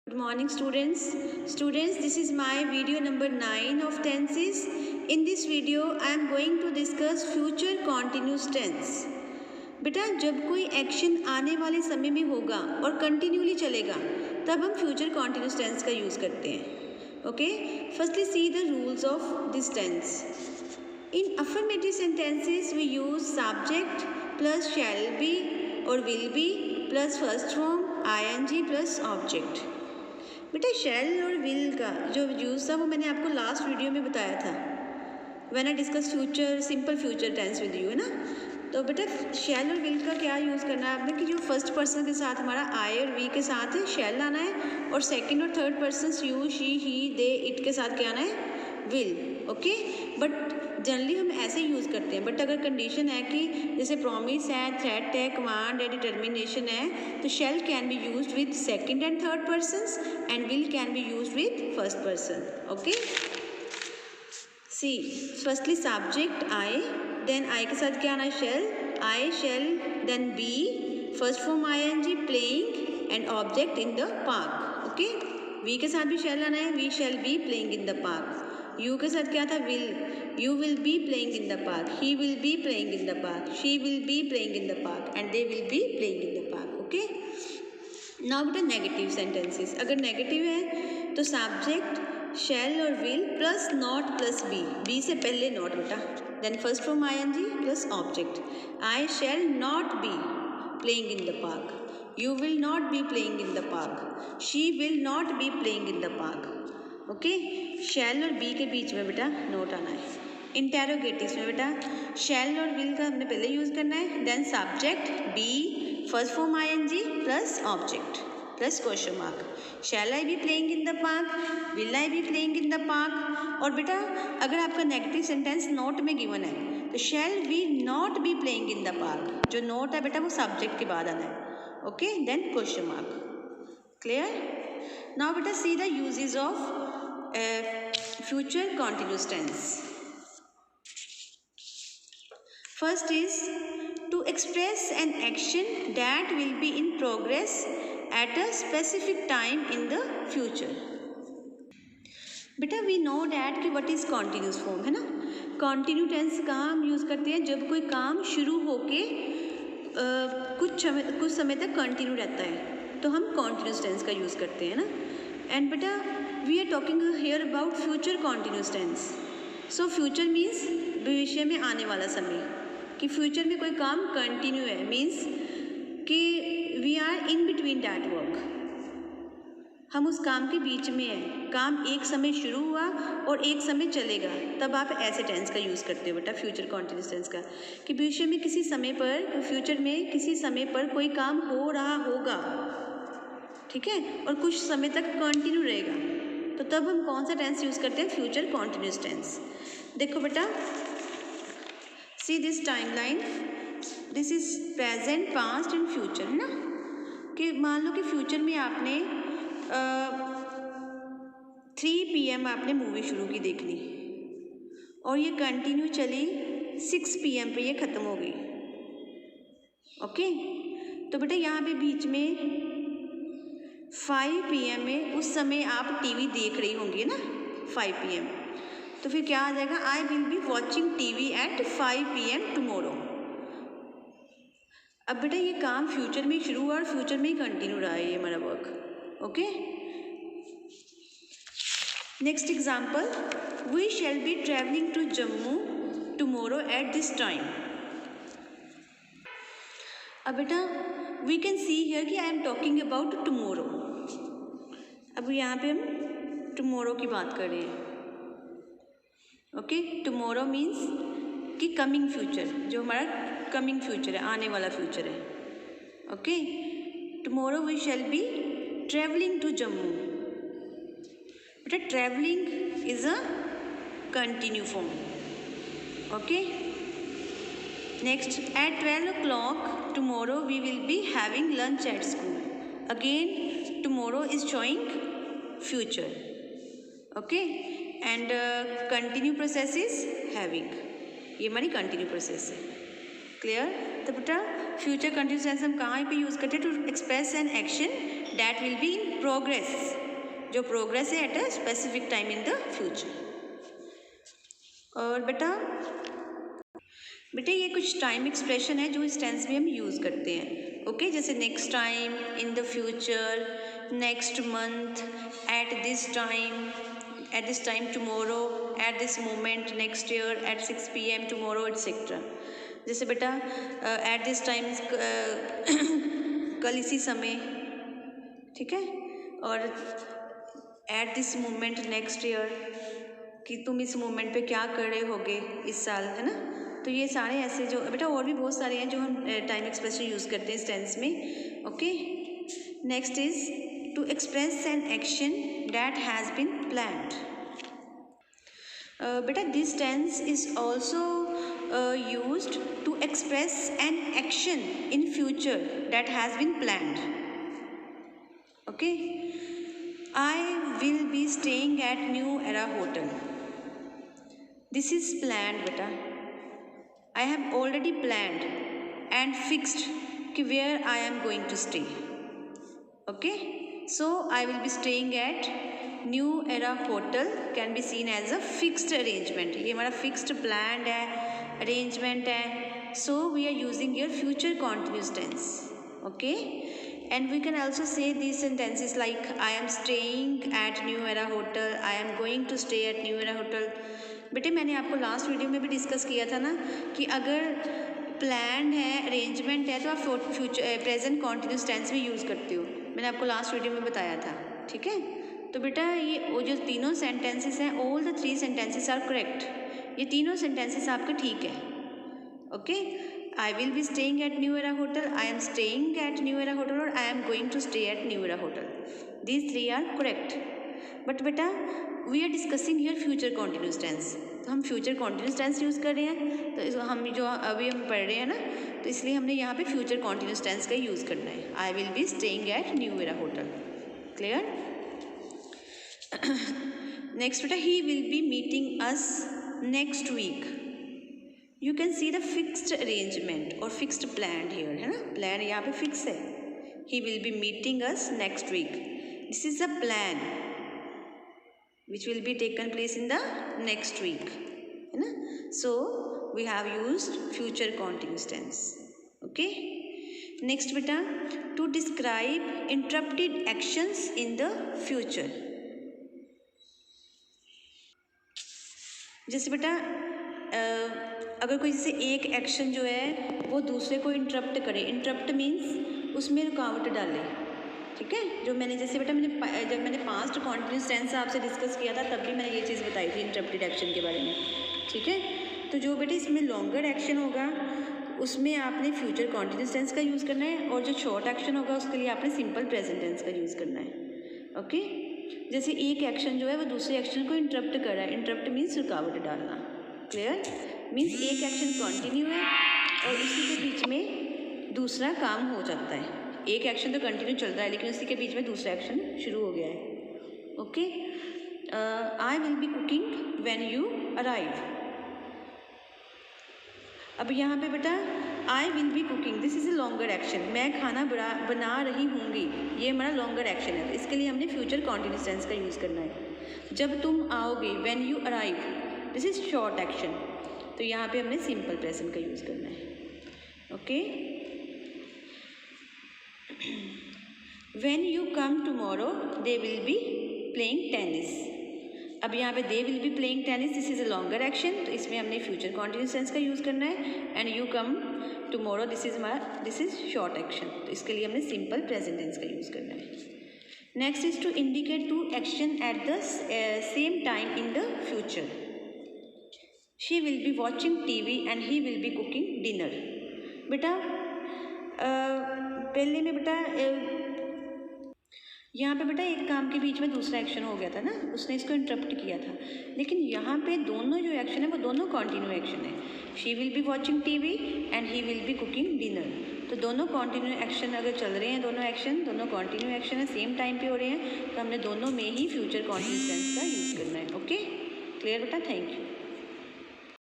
Good morning students, this is my video number 9 of tenses. In this video I am going to discuss future continuous tense. बेटा जब कोई action आने वाले समय में होगा और कंटिन्यूली चलेगा तब हम फ्यूचर कॉन्टिन्यूस टेंस का यूज़ करते हैं. Okay, firstly see the rules of this tense. In affirmative sentences we use subject plus shall be or will be plus first form ing plus object. बेटा शैल और will का जो use था वो मैंने आपको लास्ट वीडियो में बताया था when I discuss future simple future tense with you, है ना. तो बेटा शैल और विल का क्या यूज़ करना है आपने कि जो फर्स्ट पर्सन के साथ हमारा आई और वी के साथ है शैल लाना है और सेकंड और third person you she he they it के साथ क्या आना है विल. ओके, बट जनरली हम ऐसे ही यूज़ करते हैं. बट अगर कंडीशन है कि जैसे प्रॉमिस है, थ्रेट है, कमांड है, डिटर्मिनेशन है तो shall can be used with second and third persons and will can be used with first person. Okay, see firstly subject I, then I के साथ क्या आना है shall, I shall, then be first form ING playing and object in the park. Okay, we के साथ भी shall आना है, we shall be playing in the park. You के साथ क्या था will, you will be playing in the park, he will be playing in the park, she will be playing in the park and they will be playing in the park. Okay, now बेटा negative sentences. अगर negative है तो subject shall और will plus not plus be, be से पहले not बेटा, then first from I N G plus object. I shall not be playing in the park, you will not be playing in the park, she will not be playing in the park. Okay, shall और be के बीच में बेटा note आना है. इंटेरोगेटिव्स में बेटा शैल और will का हमने पहले यूज़ करना है, then subject be first form ING plus object plus question mark. Shall I be playing in the park, will I be playing in the park. और बेटा अगर आपका नेगेटिव सेंटेंस नोट में गिवन है तो shall we not be playing in the park, जो not है बेटा वो सब्जेक्ट के बाद आना है. Okay, then question mark. Clear? Now बेटा see the uses of future continuous tense. First is to express an action that will be in progress at a specific time in the future. बेटा we know that कि what is continuous form, है ना. Continue tense कहाँ हम use करते हैं जब कोई काम शुरू होके कुछ समय तक कंटिन्यू रहता है तो हम continuous tense का यूज़ करते हैं ना. एंड बेटा we are talking here about future continuous tense. So future means भविष्य में आने वाला समय, कि फ्यूचर में कोई काम कंटिन्यू है मीन्स कि we are in between that work, हम उस काम के बीच में हैं. काम एक समय शुरू हुआ और एक समय चलेगा तब आप ऐसे टेंस का यूज़ करते हो बेटा फ्यूचर कॉन्टिन्यूस टेंस का, कि भविष्य में किसी समय पर फ्यूचर में किसी समय पर कोई काम हो रहा होगा, ठीक है, और कुछ समय तक कंटिन्यू रहेगा तो तब हम कौन सा टेंस यूज़ करते हैं फ्यूचर कॉन्टिन्यूस टेंस. देखो बेटा see this timeline, this is present past and future, है ना. कि मान लो कि फ्यूचर में आपने 3 PM आपने मूवी शुरू की देखनी और ये कंटिन्यू चली 6 PM पे ये ख़त्म हो गई. ओके, तो बेटा यहाँ पे बीच में 5 PM में उस समय आप टीवी देख रही होंगी ना 5 PM, तो फिर क्या आ जाएगा, आई will be watching TV at 5 PM tomorrow. अब बेटा ये काम फ्यूचर में शुरू हुआ और फ्यूचर में ही कंटिन्यू रहा है ये हमारा work. Okay, next example, we shall be travelling to Jammu tomorrow at this time. अब बेटा वी कैन सी हियर कि I am talking about tomorrow. अब यहाँ पे हम टुमोरो की बात कर रहे हैं. ओके, टुमोरो मीन्स कि कमिंग फ्यूचर, जो हमारा कमिंग फ्यूचर है, आने वाला फ्यूचर है. Okay, tomorrow we shall be travelling to Jammu. बेटा travelling is a continue form. Okay, next at 12 o'clock tomorrow we will be having lunch at school. Again tomorrow is showing future. Okay, and continue process is having, ये हमारी continue process है. Clear? तो बेटा future continuous tense हम कहाँ पे use करते हैं, to express an action that will be in progress, जो प्रोग्रेस है at a specific time in the future. और बेटा ये कुछ टाइम एक्सप्रेशन है जो इस टेंस में हम यूज़ करते हैं। ओके, जैसे next time, in the future, next month, at this time tomorrow, at this moment, next year, at 6 PM tomorrow, etcetera. जैसे बेटा एट दिस टाइम कल इसी समय, ठीक है, और eight this moment next year, कि तुम इस मोमेंट पे क्या कर रहे होगे इस साल, है ना। तो ये सारे ऐसे जो बेटा और भी बहुत सारे हैं जो हम टाइम एक्सप्रेशन यूज़ करते हैं इस टेंस में। Okay, next is to express an action that has been planned. बेटा this tense is also used to express an action in future that has been planned. Okay, I will be staying at new era hotel. This is planned beta. I have already planned and fixed where I am going to stay. Okay, so I will be staying at New Era Hotel can be seen as a fixed arrangement. ये हमारा fixed planned है, arrangement है. So we are using here future continuous tense. Okay, and we can also say these sentences like I am staying at New Era Hotel. I am going to stay at New Era Hotel. बेटे मैंने आपको last video में भी discuss किया था ना कि अगर प्लान है, अरेंजमेंट है, तो आप फ्यूचर प्रेजेंट कॉन्टिन्यूस टेंस भी यूज़ करते हो। मैंने आपको लास्ट वीडियो में बताया था, ठीक है। तो बेटा ये वो जो तीनों सेंटेंसेस हैं, all the 3 sentences are correct. ये तीनों सेंटेंसेस आपके ठीक है। Okay, I will be staying at new era hotel, I am staying at new era hotel, और I am going to stay at new era hotel. These 3 are correct. But बेटा we are discussing here future continuous tense, तो हम future continuous tense use कर रहे हैं। तो हम जो अभी हम पढ़ रहे हैं ना, तो इसलिए हमने यहाँ पे फ्यूचर कॉन्टिन्यूस टेंस का यूज़ करना है। I will be staying at new era hotel. Clear? Next बेटा, he will be meeting us next week. You can see the fixed arrangement और फिक्स्ड प्लान हियर, है ना। प्लान यहाँ पे fix है। He will be meeting us next week, this is a plan which will be taken place in the next week, है ना। So we have used future continuous tense. Okay, next बेटा, to describe interrupted actions in the future. जैसे बेटा अगर कोई जैसे एक action जो है वो दूसरे को इंटरप्ट करे, इंटरप्ट मीन्स उसमें रुकावट डाले, ठीक है। जो मैंने जैसे बेटा जब मैंने पास्ट कॉन्टिन्यूस टेंस आपसे डिस्कस किया था तब भी मैंने ये चीज़ बताई थी इंटरप्टेड एक्शन के बारे में, ठीक है। तो जो बेटा इसमें लॉन्गर एक्शन होगा उसमें आपने फ्यूचर कॉन्टिन्यूस टेंस का यूज़ करना है, और जो शॉर्ट एक्शन होगा उसके लिए आपने सिंपल प्रेजेंट टेंस का यूज़ करना है। ओके, जैसे एक एक्शन जो है वो दूसरे एक्शन को इंटरप्ट कर रहा है, इंटरप्ट मीन्स रुकावट डालना। क्लियर? मीन्स एक एक्शन कंटिन्यू है और उसी के बीच में दूसरा काम हो जाता है। एक एक्शन तो कंटिन्यू चल रहा है लेकिन उसी के बीच में दूसरा एक्शन शुरू हो गया है। Okay, I will B cooking when you arrive. अब यहाँ पे बेटा आई will B cooking, this is a longer action, मैं खाना बना रही होंगी, ये हमारा लॉन्गर एक्शन है। तो इसके लिए हमने फ्यूचर कॉन्टिन्यूस टेंस का यूज़ करना है। जब तुम आओगे, when you arrive, this is short action, तो यहाँ पे हमने सिंपल प्रेजेंट का यूज़ करना है। Okay, When you come tomorrow, they will be playing tennis. अब यहाँ पे they will be playing tennis, this is a longer action, तो इसमें हमने future continuous tense का यूज़ करना है। And you come tomorrow, this is short action, तो इसके लिए हमने simple present tense का यूज़ करना है। Next is to indicate two action at the same time in the future. She will be watching TV and he will be cooking dinner. बेटा पहले में बेटा यहाँ पे बेटा एक काम के बीच में दूसरा एक्शन हो गया था ना, उसने इसको इंटरप्ट किया था। लेकिन यहाँ पे दोनों जो एक्शन है वो दोनों कॉन्टिन्यू एक्शन है। She will be watching TV and he will B cooking dinner, तो दोनों कॉन्टिन्यू एक्शन अगर चल रहे हैं, दोनों एक्शन दोनों कॉन्टिन्यू एक्शन है, सेम टाइम पे हो रहे हैं, तो हमने दोनों में ही फ्यूचर कॉन्टिन्यूस टेंस का यूज़ करना है। ओके, क्लियर बेटा? Thank you.